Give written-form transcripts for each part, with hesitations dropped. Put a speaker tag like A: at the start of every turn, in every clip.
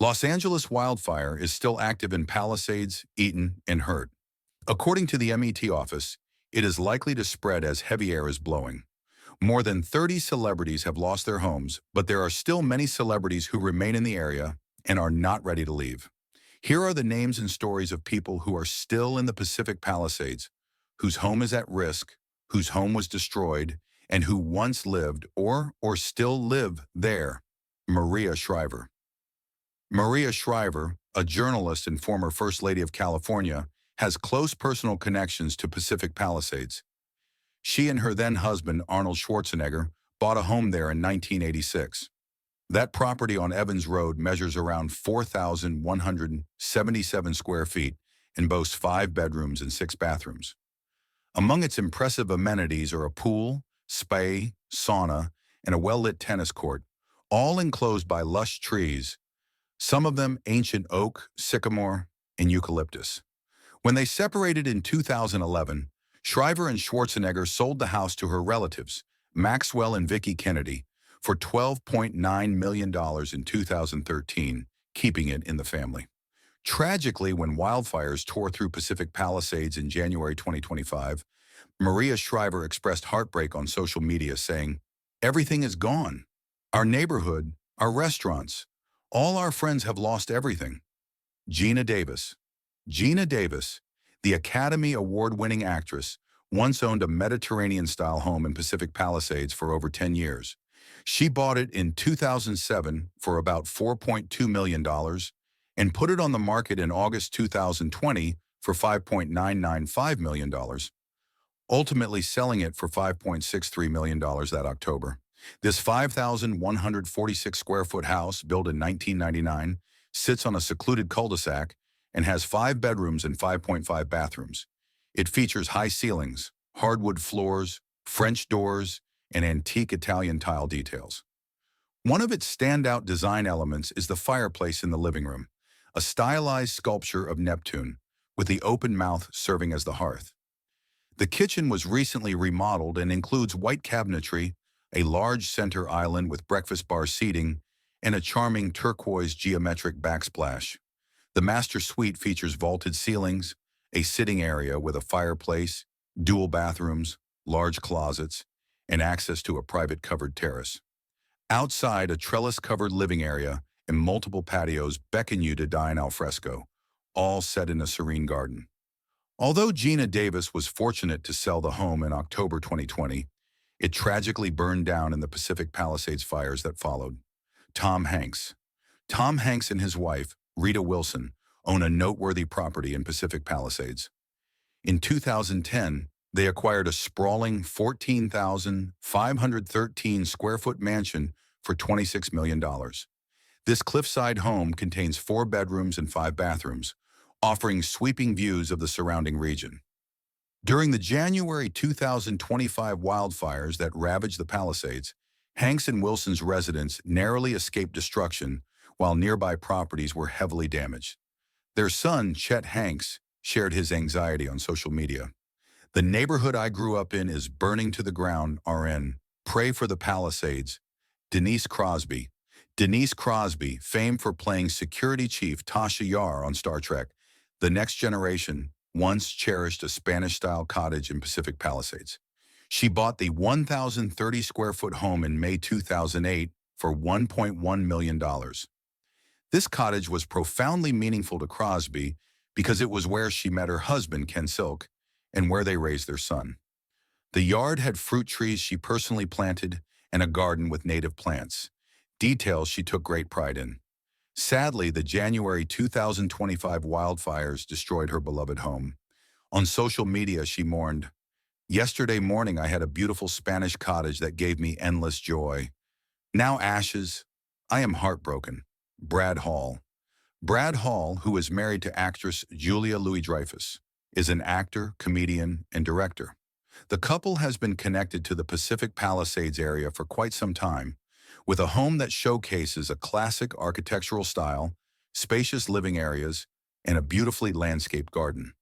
A: Los Angeles wildfire is still active in Palisades, Eaton, and Hurt. According to the MET office, it is likely to spread as heavy air is blowing. More than 30 celebrities have lost their homes, but there are still many celebrities who remain in the area and are not ready to leave. Here are the names and stories of people who are still in the Pacific Palisades, whose home is at risk, whose home was destroyed, and who once lived or still live there. Maria Shriver. Maria Shriver, a journalist and former First Lady of California, has close personal connections to Pacific Palisades. She and her then-husband, Arnold Schwarzenegger, bought a home there in 1986. That property on Evans Road measures around 4,177 square feet and boasts 5 bedrooms and 6 bathrooms. Among its impressive amenities are a pool, spa, sauna, and a well-lit tennis court, all enclosed by lush trees, some of them ancient oak, sycamore, and eucalyptus. When they separated in 2011, Shriver and Schwarzenegger sold the house to her relatives, Maxwell and Vicki Kennedy, for $12.9 million in 2013, keeping it in the family. Tragically, when wildfires tore through Pacific Palisades in January 2025, Maria Shriver expressed heartbreak on social media, saying, "Everything is gone. Our neighborhood, our restaurants, all our friends have lost everything." Geena Davis. Geena Davis, the Academy Award-winning actress, once owned a Mediterranean-style home in Pacific Palisades for over 10 years. She bought it in 2007 for about $4.2 million and put it on the market in August 2020 for $5.995 million, ultimately selling it for $5.63 million that October. This 5,146 square foot house, built in 1999, sits on a secluded cul-de-sac and has 5 bedrooms and 5.5 bathrooms. It features high ceilings, hardwood floors, French doors, and antique Italian tile details. One of its standout design elements is the fireplace in the living room, a stylized sculpture of Neptune, with the open mouth serving as the hearth. The kitchen was recently remodeled and includes white cabinetry, a large center island with breakfast bar seating, and a charming turquoise geometric backsplash. The master suite features vaulted ceilings, a sitting area with a fireplace, dual bathrooms, large closets, and access to a private covered terrace. Outside, a trellis-covered living area and multiple patios beckon you to dine al fresco, all set in a serene garden. Although Geena Davis was fortunate to sell the home in October 2020, it tragically burned down in the Pacific Palisades fires that followed. Tom Hanks. Tom Hanks and his wife, Rita Wilson, own a noteworthy property in Pacific Palisades. In 2010, they acquired a sprawling 14,513 square foot mansion for $26 million. This cliffside home contains 4 bedrooms and 5 bathrooms, offering sweeping views of the surrounding region. During the January 2025 wildfires that ravaged the Palisades, Hanks and Wilson's residence narrowly escaped destruction while nearby properties were heavily damaged. Their son, Chet Hanks, shared his anxiety on social media. "The neighborhood I grew up in is burning to the ground, RN. Pray for the Palisades." Denise Crosby. Denise Crosby, famed for playing security chief Tasha Yar on Star Trek, The Next Generation, once cherished a Spanish-style cottage in Pacific Palisades. She bought the 1,030 square foot home in May 2008 for $1.1 million. This cottage was profoundly meaningful to Crosby because it was where she met her husband, Ken Silk, and where they raised their son. The yard had fruit trees she personally planted and a garden with native plants, details she took great pride in. Sadly, the January 2025 wildfires destroyed her beloved home. On social media, she mourned, "Yesterday morning I had a beautiful Spanish cottage that gave me endless joy. Now ashes. I am heartbroken." Brad Hall. Brad Hall, who is married to actress Julia Louis-Dreyfus, is an actor, comedian, and director. The couple has been connected to the Pacific Palisades area for quite some time, with a home that showcases a classic architectural style, spacious living areas, and a beautifully landscaped garden.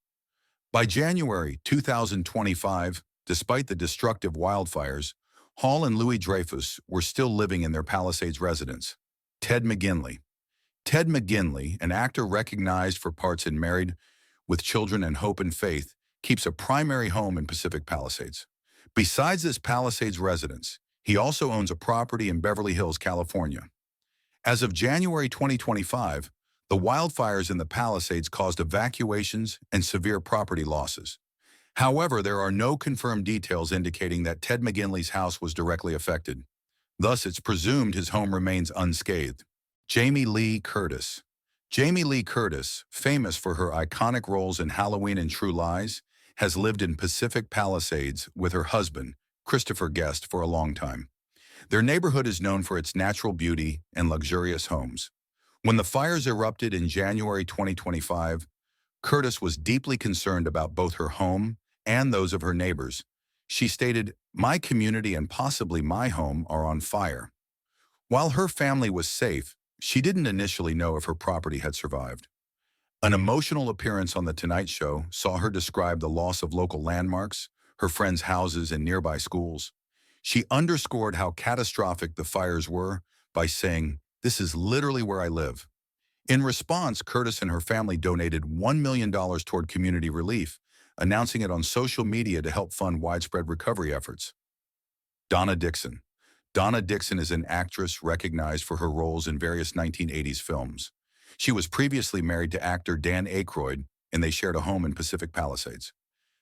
A: By January 2025, despite the destructive wildfires, Hall and Louis-Dreyfus were still living in their Palisades residence. Ted McGinley. Ted McGinley, an actor recognized for parts in Married with Children and Hope and Faith, keeps a primary home in Pacific Palisades. Besides this Palisades residence, he also owns a property in Beverly Hills, California. As of January 2025, the wildfires in the Palisades caused evacuations and severe property losses. However, there are no confirmed details indicating that Ted McGinley's house was directly affected. Thus, it's presumed his home remains unscathed. Jamie Lee Curtis. Jamie Lee Curtis, famous for her iconic roles in Halloween and True Lies, has lived in Pacific Palisades with her husband, Christopher Guest, for a long time. Their neighborhood is known for its natural beauty and luxurious homes. When the fires erupted in January 2025, Curtis was deeply concerned about both her home and those of her neighbors. She stated, "My community and possibly my home are on fire." While her family was safe, she didn't initially know if her property had survived. An emotional appearance on The Tonight Show saw her describe the loss of local landmarks, her friends' houses, and nearby schools. She underscored how catastrophic the fires were by saying, "This is literally where I live." In response, Curtis and her family donated $1 million toward community relief, announcing it on social media to help fund widespread recovery efforts. Donna Dixon. Donna Dixon is an actress recognized for her roles in various 1980s films. She was previously married to actor Dan Aykroyd, and they shared a home in Pacific Palisades.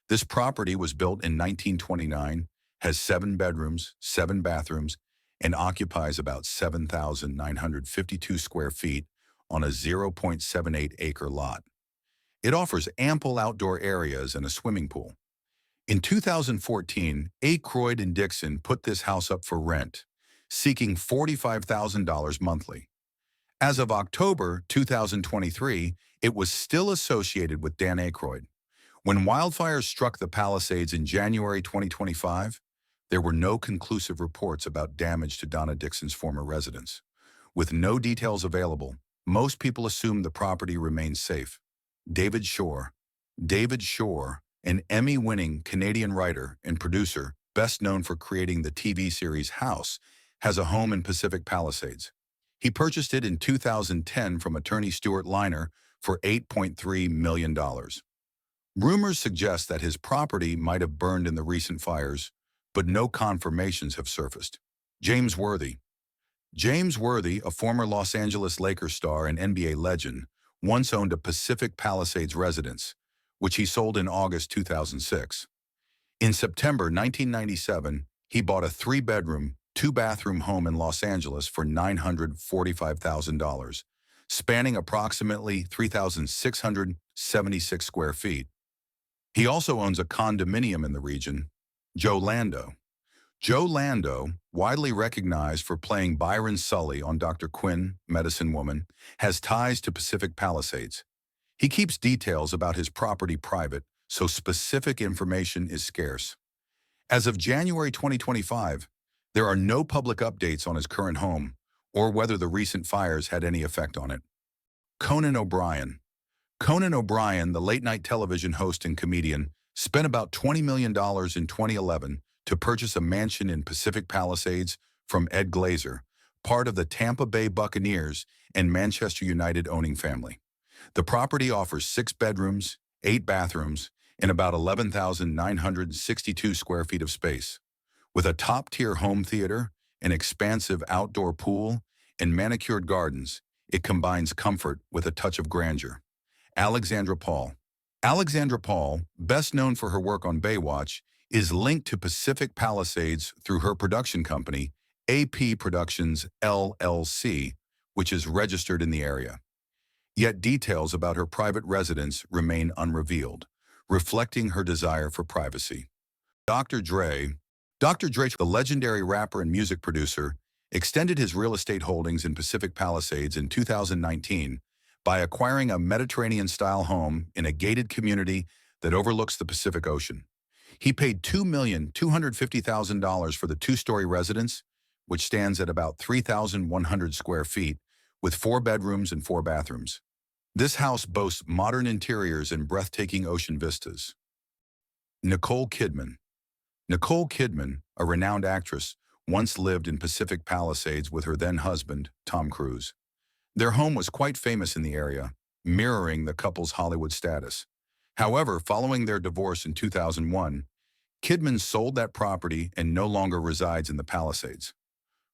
A: This property was built in 1929, has 7 bedrooms, 7 bathrooms, and occupies about 7,952 square feet on a 0.78-acre lot. It offers ample outdoor areas and a swimming pool. In 2014, Aykroyd and Dixon put this house up for rent, seeking $45,000 monthly. As of October 2023, it was still associated with Dan Aykroyd. When wildfires struck the Palisades in January 2025, there were no conclusive reports about damage to Donna Dixon's former residence. With no details available, most people assumed the property remained safe. David Shore. David Shore, an Emmy-winning Canadian writer and producer, best known for creating the TV series House, has a home in Pacific Palisades. He purchased it in 2010 from attorney Stuart Liner for $8.3 million. Rumors suggest that his property might have burned in the recent fires, but no confirmations have surfaced. James Worthy. James Worthy, a former Los Angeles Lakers star and NBA legend, once owned a Pacific Palisades residence, which he sold in August 2006. In September 1997, he bought a 3-bedroom, 2-bathroom home in Los Angeles for $945,000, spanning approximately 3,676 square feet. He also owns a condominium in the region. Joe Lando. Joe Lando, widely recognized for playing Byron Sully on Dr. Quinn, Medicine Woman, has ties to Pacific Palisades. He keeps details about his property private, so specific information is scarce. As of January 2025, there are no public updates on his current home or whether the recent fires had any effect on it. Conan O'Brien. Conan O'Brien, the late-night television host and comedian, spent about $20 million in 2011 to purchase a mansion in Pacific Palisades from Ed Glazer, part of the Tampa Bay Buccaneers and Manchester United owning family. The property offers 6 bedrooms, 8 bathrooms, and about 11,962 square feet of space. With a top-tier home theater, an expansive outdoor pool, and manicured gardens, it combines comfort with a touch of grandeur. Alexandra Paul. Alexandra Paul, best known for her work on Baywatch, is linked to Pacific Palisades through her production company, AP Productions LLC, which is registered in the area. Yet details about her private residence remain unrevealed, reflecting her desire for privacy. Dr. Dre, the legendary rapper and music producer, extended his real estate holdings in Pacific Palisades in 2019 by acquiring a Mediterranean-style home in a gated community that overlooks the Pacific Ocean. He paid $2,250,000 for the 2-story residence, which stands at about 3,100 square feet, with 4 bedrooms and 4 bathrooms. This house boasts modern interiors and breathtaking ocean vistas. Nicole Kidman. Nicole Kidman, a renowned actress, once lived in Pacific Palisades with her then-husband, Tom Cruise. Their home was quite famous in the area, mirroring the couple's Hollywood status. However, following their divorce in 2001, Kidman sold that property and no longer resides in the Palisades.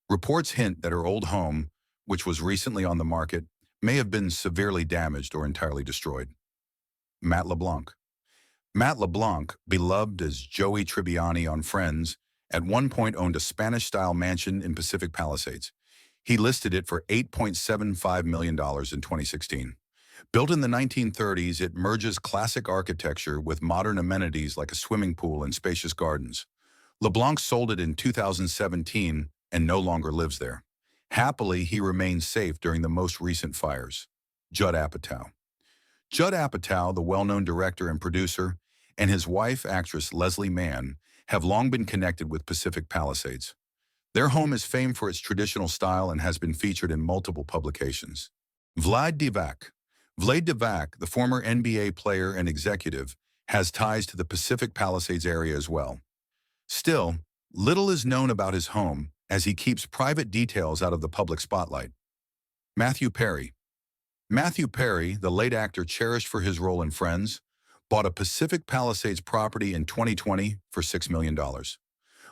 A: Reports hint that her old home, which was recently on the market, may have been severely damaged or entirely destroyed. Matt LeBlanc. Matt LeBlanc, beloved as Joey Tribbiani on Friends, at one point owned a Spanish-style mansion in Pacific Palisades. He listed it for $8.75 million in 2016. Built in the 1930s, it merges classic architecture with modern amenities like a swimming pool and spacious gardens. LeBlanc sold it in 2017 and no longer lives there. Happily, he remains safe during the most recent fires. Judd Apatow. Judd Apatow, the well-known director and producer, and his wife, actress Leslie Mann, have long been connected with Pacific Palisades. Their home is famed for its traditional style and has been featured in multiple publications. Vlad Divac. Vlad Divac, the former NBA player and executive, has ties to the Pacific Palisades area as well. Still, little is known about his home, as he keeps private details out of the public spotlight. Matthew Perry. Matthew Perry, the late actor cherished for his role in Friends, bought a Pacific Palisades property in 2020 for $6 million.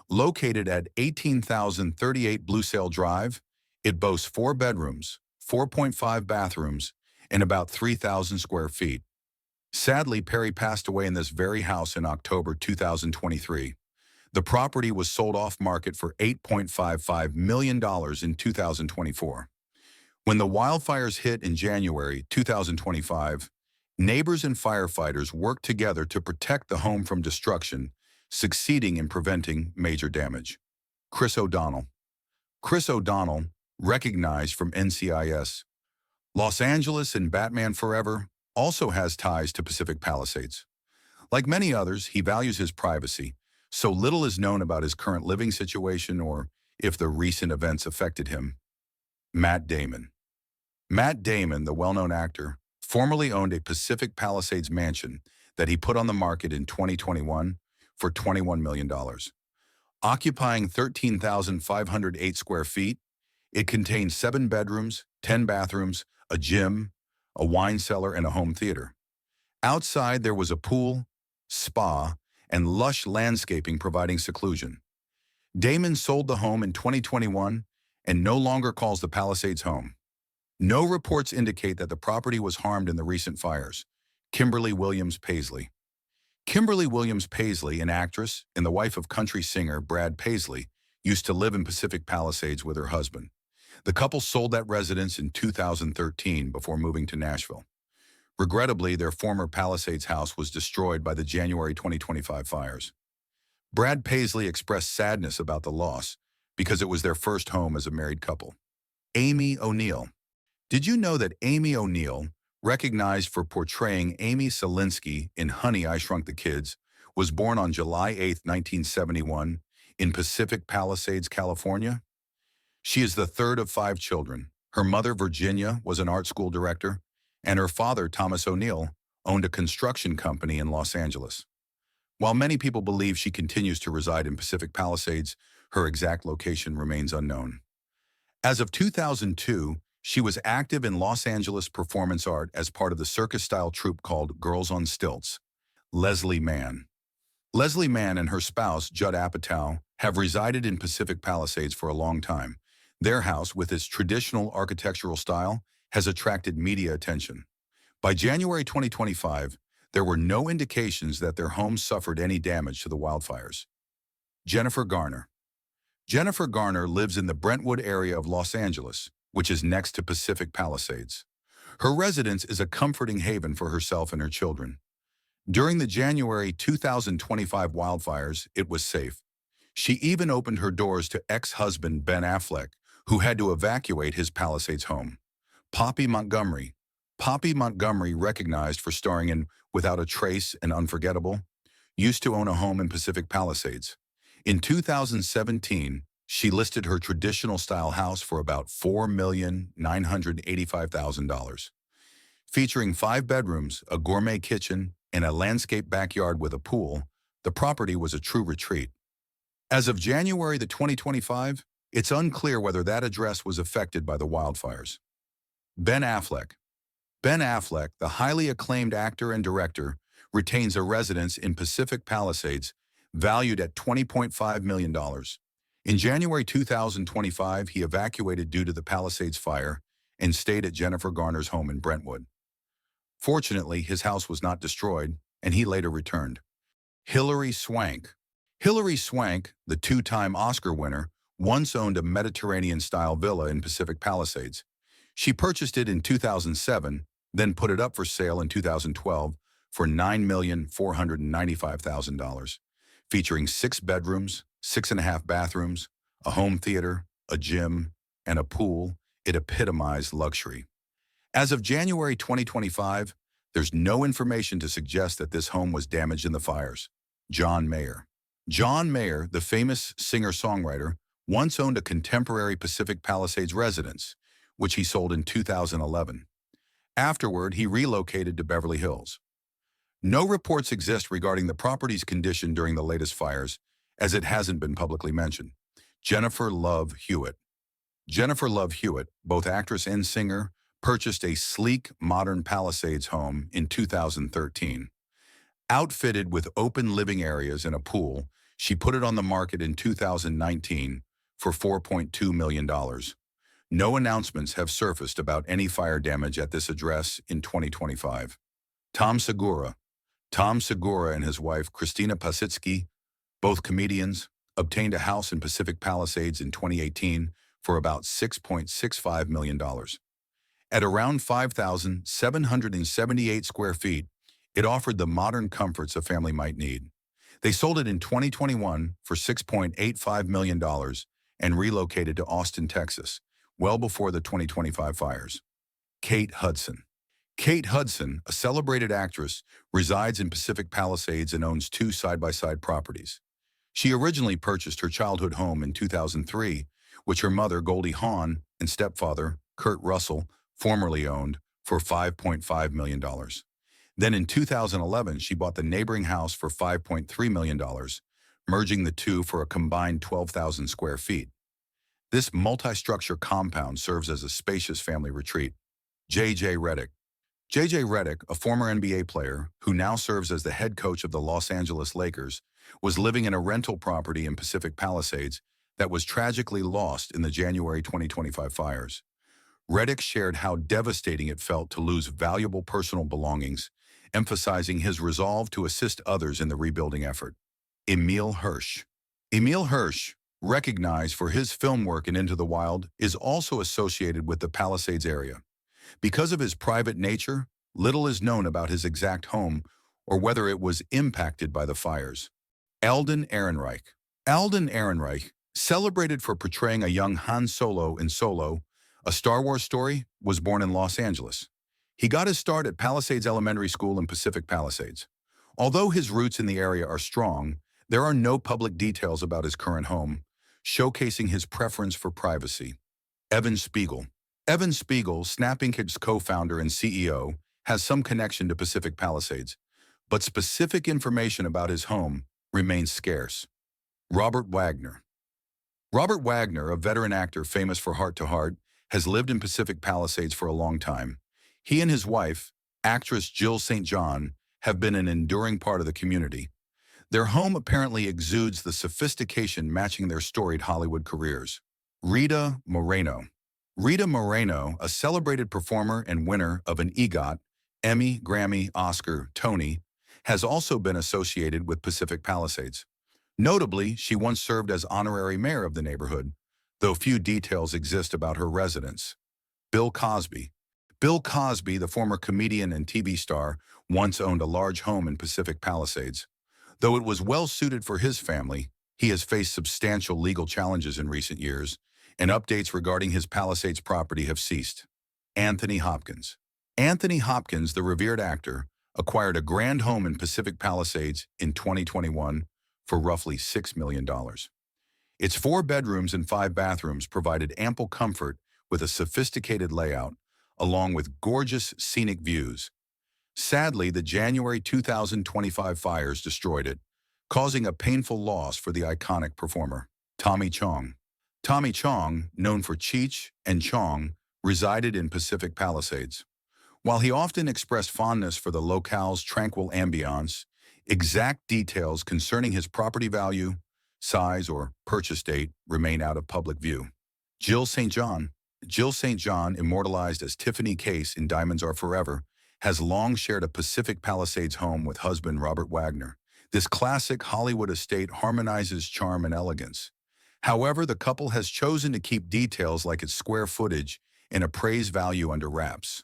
A: Located at 18,038 Blue Sail Drive, it boasts 4 bedrooms, 4.5 bathrooms, and about 3,000 square feet. Sadly, Perry passed away in this very house in October 2023. The property was sold off-market for $8.55 million in 2024. When the wildfires hit in January 2025, neighbors and firefighters worked together to protect the home from destruction, succeeding in preventing major damage. Chris O'Donnell. Chris O'Donnell, recognized from NCIS, Los Angeles and Batman Forever, also has ties to Pacific Palisades. Like many others, he values his privacy, so little is known about his current living situation or if the recent events affected him. Matt Damon. Matt Damon, the well-known actor, formerly owned a Pacific Palisades mansion that he put on the market in 2021 for $21 million. Occupying 13,508 square feet, it contains 7 bedrooms, 10 bathrooms, a gym, a wine cellar, and a home theater. Outside, there was a pool, spa, and lush landscaping providing seclusion. Damon sold the home in 2021 and no longer calls the Palisades home. No reports indicate that the property was harmed in the recent fires. Kimberly Williams Paisley. Kimberly Williams Paisley, an actress and the wife of country singer Brad Paisley, used to live in Pacific Palisades with her husband. The couple sold that residence in 2013 before moving to Nashville. Regrettably, their former Palisades house was destroyed by the January 2025 fires. Brad Paisley expressed sadness about the loss because it was their first home as a married couple. Amy O'Neill. Did you know that Amy O'Neill, recognized for portraying Amy Selinsky in Honey, I Shrunk the Kids, was born on July 8, 1971, in Pacific Palisades, California? She is the third of 5 children. Her mother, Virginia, was an art school director, and her father, Thomas O'Neill, owned a construction company in Los Angeles. While many people believe she continues to reside in Pacific Palisades, her exact location remains unknown. As of 2002, she was active in Los Angeles performance art as part of the circus-style troupe called Girls on Stilts. Leslie Mann. Leslie Mann and her spouse, Judd Apatow, have resided in Pacific Palisades for a long time. Their house, with its traditional architectural style, has attracted media attention. By January 2025, there were no indications that their home suffered any damage to the wildfires. Jennifer Garner. Jennifer Garner lives in the Brentwood area of Los Angeles, which is next to Pacific Palisades. Her residence is a comforting haven for herself and her children. During the January 2025 wildfires, it was safe. She even opened her doors to ex-husband Ben Affleck, who had to evacuate his Palisades home. Poppy Montgomery. Poppy Montgomery, recognized for starring in Without a Trace and Unforgettable, used to own a home in Pacific Palisades. In 2017, she listed her traditional-style house for about $4,985,000. Featuring 5 bedrooms, a gourmet kitchen, and a landscape backyard with a pool, the property was a true retreat. As of January 2025, it's unclear whether that address was affected by the wildfires. Ben Affleck. Ben Affleck, the highly acclaimed actor and director, retains a residence in Pacific Palisades valued at $20.5 million. In January 2025, he evacuated due to the Palisades fire and stayed at Jennifer Garner's home in Brentwood. Fortunately, his house was not destroyed, and he later returned. Hilary Swank. Hilary Swank, the two-time Oscar winner, once owned a Mediterranean-style villa in Pacific Palisades. She purchased it in 2007, then put it up for sale in 2012 for $9,495,000, featuring 6 bedrooms, 6.5 bathrooms, a home theater, a gym, and a pool. It epitomized luxury. As of January 2025, there's no information to suggest that this home was damaged in the fires. John Mayer. John Mayer, the famous singer-songwriter, once owned a contemporary Pacific Palisades residence, which he sold in 2011. Afterward, he relocated to Beverly Hills. No reports exist regarding the property's condition during the latest fires, as it hasn't been publicly mentioned. Jennifer Love Hewitt. Jennifer Love Hewitt, both actress and singer, purchased a sleek, modern Palisades home in 2013. Outfitted with open living areas and a pool, she put it on the market in 2019 for $4.2 million. No announcements have surfaced about any fire damage at this address in 2025. Tom Segura. Tom Segura and his wife, Christina Pasitsky, both comedians, obtained a house in Pacific Palisades in 2018 for about $6.65 million. At around 5,778 square feet, it offered the modern comforts a family might need. They sold it in 2021 for $6.85 million and relocated to Austin, Texas, well before the 2025 fires. Kate Hudson. Kate Hudson, a celebrated actress, resides in Pacific Palisades and owns 2 side-by-side properties. She originally purchased her childhood home in 2003, which her mother, Goldie Hawn, and stepfather, Kurt Russell, formerly owned, for $5.5 million. Then in 2011, she bought the neighboring house for $5.3 million, merging the two for a combined 12,000 square feet. This multi-structure compound serves as a spacious family retreat. J.J. Redick. J.J. Redick, a former NBA player who now serves as the head coach of the Los Angeles Lakers, was living in a rental property in Pacific Palisades that was tragically lost in the January 2025 fires. Redick shared how devastating it felt to lose valuable personal belongings, emphasizing his resolve to assist others in the rebuilding effort. Emil Hirsch. Emil Hirsch, recognized for his film work in Into the Wild, is also associated with the Palisades area. Because of his private nature, little is known about his exact home or whether it was impacted by the fires. Alden Ehrenreich. Alden Ehrenreich, celebrated for portraying a young Han Solo in Solo, a Star Wars story, was born in Los Angeles. He got his start at Palisades Elementary School in Pacific Palisades. Although his roots in the area are strong, there are no public details about his current home, showcasing his preference for privacy. Evan Spiegel. Evan Spiegel, SnapInc.'s co-founder and CEO, has some connection to Pacific Palisades, but specific information about his home remains scarce. Robert Wagner. Robert Wagner, a veteran actor famous for Heart to Heart, has lived in Pacific Palisades for a long time. He and his wife, actress Jill St. John, have been an enduring part of the community. Their home apparently exudes the sophistication matching their storied Hollywood careers. Rita Moreno. Rita Moreno, a celebrated performer and winner of an EGOT, Emmy, Grammy, Oscar, Tony, has also been associated with Pacific Palisades. Notably, she once served as honorary mayor of the neighborhood, though few details exist about her residence. Bill Cosby. Bill Cosby, the former comedian and TV star, once owned a large home in Pacific Palisades. Though it was well suited for his family, he has faced substantial legal challenges in recent years, and updates regarding his Palisades property have ceased. Anthony Hopkins. Anthony Hopkins, the revered actor, acquired a grand home in Pacific Palisades in 2021 for roughly $6 million. Its 4 bedrooms and 5 bathrooms provided ample comfort with a sophisticated layout, along with gorgeous scenic views. Sadly, the January 2025 fires destroyed it, causing a painful loss for the iconic performer. Tommy Chong. Tommy Chong, known for Cheech and Chong resided in Pacific Palisades. While he often expressed fondness for the locale's tranquil ambiance, exact details concerning his property value, size, or purchase date remain out of public view. Jill St. John, Jill St. John, immortalized as Tiffany Case in Diamonds Are Forever, has long shared a Pacific Palisades home with husband Robert Wagner. This classic Hollywood estate harmonizes charm and elegance. However, the couple has chosen to keep details like its square footage and appraised value under wraps.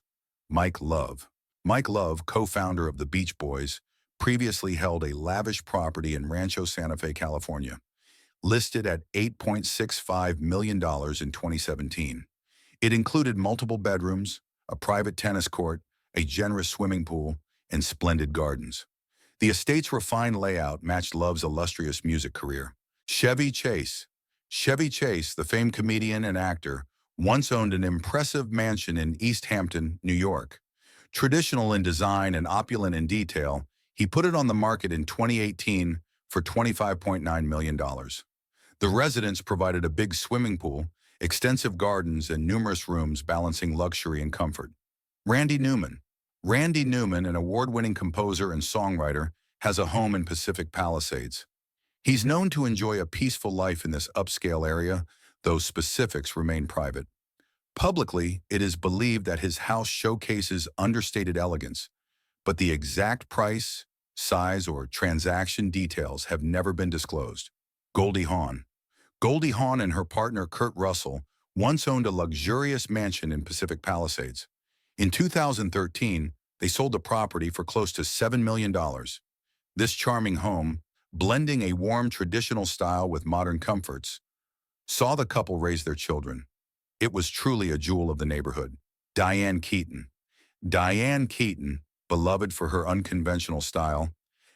A: Mike Love. Mike Love, co-founder of the Beach Boys, previously held a lavish property in Rancho Santa Fe, California, listed at $8.65 million in 2017. It included multiple bedrooms, a private tennis court, a generous swimming pool, and splendid gardens. The estate's refined layout matched Love's illustrious music career. Chevy Chase. Chevy Chase, the famed comedian and actor, once owned an impressive mansion in East Hampton, New York. Traditional in design and opulent in detail, he put it on the market in 2018 for $25.9 million. The residence provided a big swimming pool, extensive gardens, and numerous rooms balancing luxury and comfort. Randy Newman. Randy Newman, an award-winning composer and songwriter, has a home in Pacific Palisades. He's known to enjoy a peaceful life in this upscale area, though specifics remain private. Publicly, it is believed that his house showcases understated elegance, but the exact price, size, or transaction details have never been disclosed. Goldie Hawn. Goldie Hawn and her partner Kurt Russell once owned a luxurious mansion in Pacific Palisades. In 2013, they sold the property for close to $7 million. This charming home, blending a warm traditional style with modern comforts, saw the couple raise their children. It was truly a jewel of the neighborhood. Diane Keaton. Diane Keaton, beloved for her unconventional style,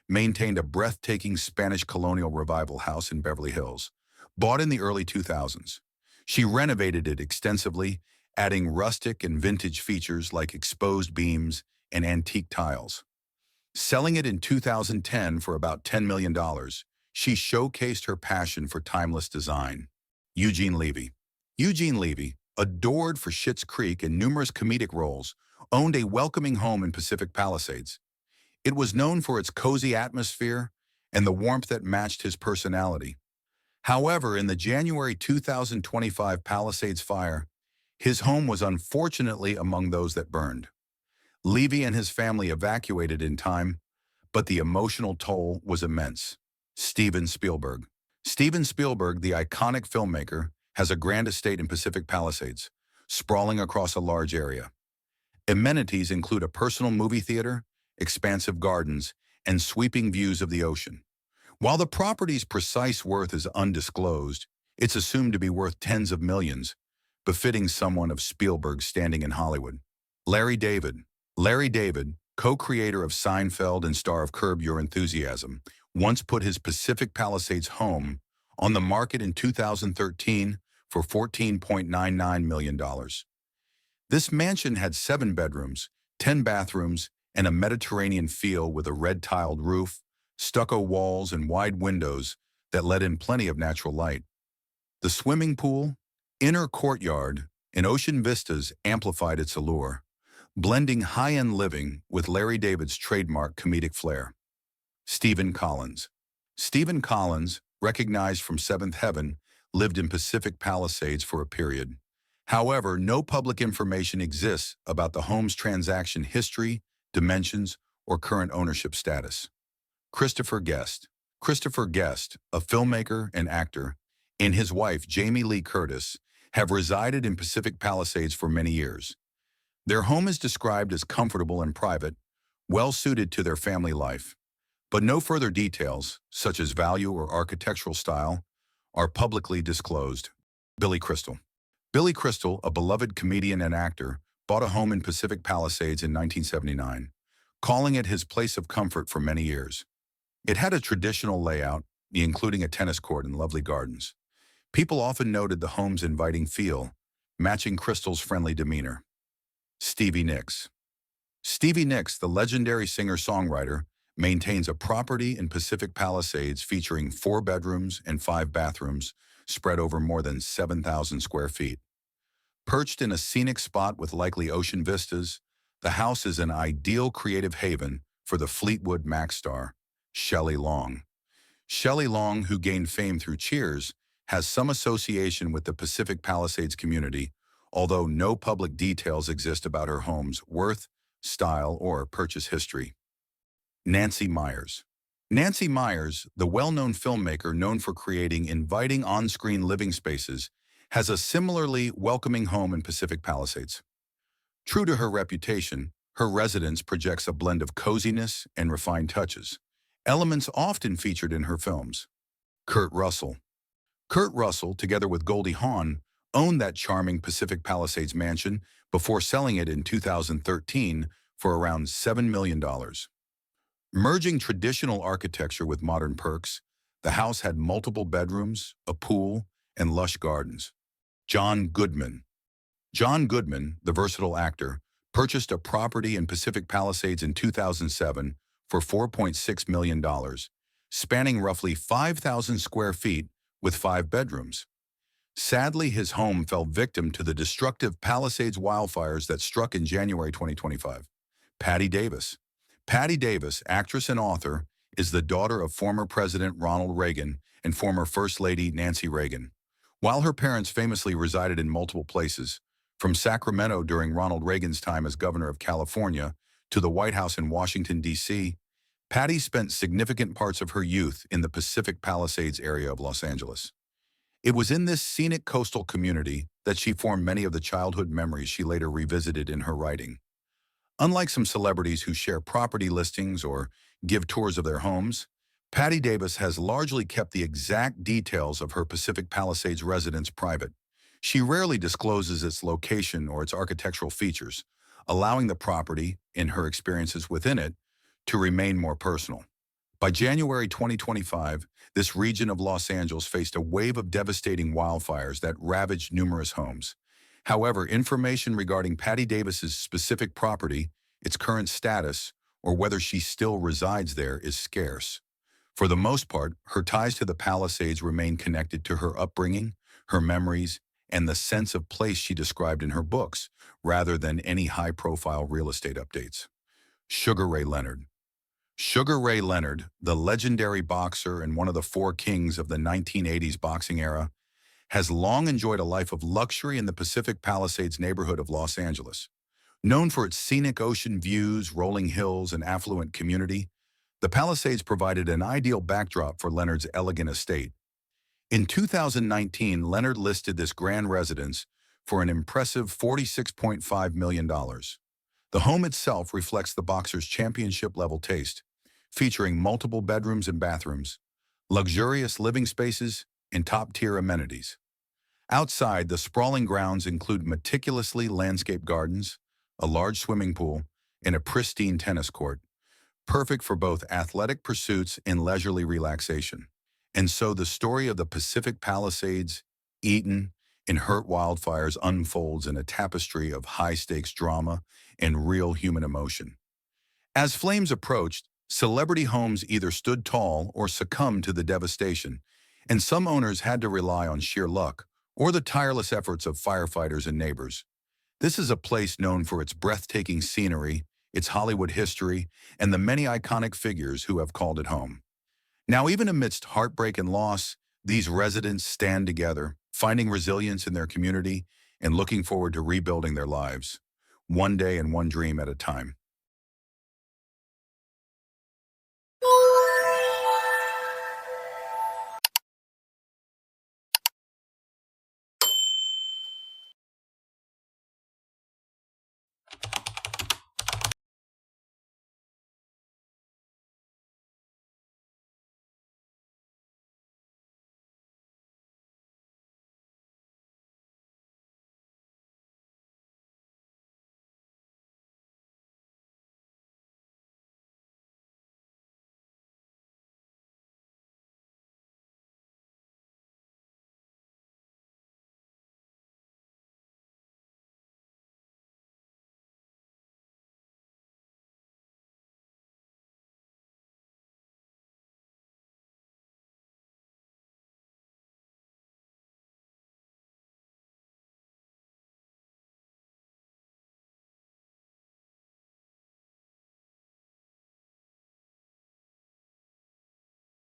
A: maintained a breathtaking Spanish colonial revival house in Beverly Hills, bought in the early 2000s. She renovated it extensively, adding rustic and vintage features like exposed beams and antique tiles. Selling it in 2010 for about $10 million, she showcased her passion for timeless design. Eugene Levy. Eugene Levy, adored for Schitt's Creek and numerous comedic roles, owned a welcoming home in Pacific Palisades. It was known for its cozy atmosphere and the warmth that matched his personality. However, in the January 2025 Palisades fire, his home was unfortunately among those that burned. Levy and his family evacuated in time, but the emotional toll was immense. Steven Spielberg. Steven Spielberg, the iconic filmmaker, has a grand estate in Pacific Palisades, sprawling across a large area. Amenities include a personal movie theater, expansive gardens, and sweeping views of the ocean. While the property's precise worth is undisclosed, it's assumed to be worth tens of millions, befitting someone of Spielberg's standing in Hollywood. Larry David. Larry David, co-creator of Seinfeld and star of Curb Your Enthusiasm, once put his Pacific Palisades home on the market in 2013 for $14.99 million. This mansion had 7 bedrooms, 10 bathrooms, and a Mediterranean feel with a red-tiled roof, stucco walls, and wide windows that let in plenty of natural light. The swimming pool, inner courtyard, and ocean vistas amplified its allure, blending high-end living with Larry David's trademark comedic flair. Stephen Collins. Stephen Collins, recognized from Seventh Heaven, lived in Pacific Palisades for a period. However, no public information exists about the home's transaction history, dimensions, or current ownership status. Christopher Guest. Christopher Guest, a filmmaker and actor, and his wife, Jamie Lee Curtis, have resided in Pacific Palisades for many years. Their home is described as comfortable and private, well-suited to their family life. But no further details, such as value or architectural style, are publicly disclosed. Billy Crystal. Billy Crystal, a beloved comedian and actor, bought a home in Pacific Palisades in 1979, calling it his place of comfort for many years. It had a traditional layout, including a tennis court and lovely gardens. People often noted the home's inviting feel, matching Crystal's friendly demeanor. Stevie Nicks. Stevie Nicks, the legendary singer-songwriter, maintains a property in Pacific Palisades featuring 4 bedrooms and 5 bathrooms spread over more than 7,000 square feet. Perched in a scenic spot with likely ocean vistas, the house is an ideal creative haven for the Fleetwood Mac star, Shelley Long. Shelley Long, who gained fame through Cheers, has some association with the Pacific Palisades community, although no public details exist about her home's worth, style, or purchase history. Nancy Meyers. Nancy Meyers, the well-known filmmaker known for creating inviting on-screen living spaces, has a similarly welcoming home in Pacific Palisades. True to her reputation, her residence projects a blend of coziness and refined touches, elements often featured in her films. Kurt Russell. Kurt Russell, together with Goldie Hawn, owned that charming Pacific Palisades mansion before selling it in 2013 for around $7 million. Merging traditional architecture with modern perks, the house had multiple bedrooms, a pool, and lush gardens. John Goodman. John Goodman, the versatile actor, purchased a property in Pacific Palisades in 2007 for $4.6 million, spanning roughly 5,000 square feet with 5 bedrooms. Sadly, his home fell victim to the destructive Palisades wildfires that struck in January 2025. Patti Davis. Patti Davis, actress and author, is the daughter of former President Ronald Reagan and former First Lady Nancy Reagan. While her parents famously resided in multiple places, from Sacramento during Ronald Reagan's time as governor of California to the White House in Washington, D.C., Patti spent significant parts of her youth in the Pacific Palisades area of Los Angeles. It was in this scenic coastal community that she formed many of the childhood memories she later revisited in her writing. Unlike some celebrities who share property listings or give tours of their homes, Patti Davis has largely kept the exact details of her Pacific Palisades residence private. She rarely discloses its location or its architectural features, allowing the property, in her experiences within it, to remain more personal. By January 2025, this region of Los Angeles faced a wave of devastating wildfires that ravaged numerous homes. However, information regarding Patti Davis's specific property, its current status, or whether she still resides there is scarce. For the most part, her ties to the Palisades remain connected to her upbringing, her memories, and the sense of place she described in her books, rather than any high-profile real estate updates. Sugar Ray Leonard. Sugar Ray Leonard, the legendary boxer and one of the 4 kings of the 1980s boxing era, has long enjoyed a life of luxury in the Pacific Palisades neighborhood of Los Angeles. Known for its scenic ocean views, rolling hills, and affluent community, the Palisades provided an ideal backdrop for Leonard's elegant estate. In 2019, Leonard listed this grand residence for an impressive $46.5 million. The home itself reflects the boxer's championship-level taste, featuring multiple bedrooms and bathrooms, luxurious living spaces, and top-tier amenities. Outside, the sprawling grounds include meticulously landscaped gardens, a large swimming pool, and a pristine tennis court, perfect for both athletic pursuits and leisurely relaxation. And so the story of the Pacific Palisades, eaten, and hurt wildfires unfolds in a tapestry of high-stakes drama and real human emotion. As flames approached, celebrity homes either stood tall or succumbed to the devastation, and some owners had to rely on sheer luck or the tireless efforts of firefighters and neighbors. This is a place known for its breathtaking scenery, its Hollywood history, and the many iconic figures who have called it home. Now, even amidst heartbreak and loss, these residents stand together, finding resilience in their community and looking forward to rebuilding their lives, one day and one dream at a time.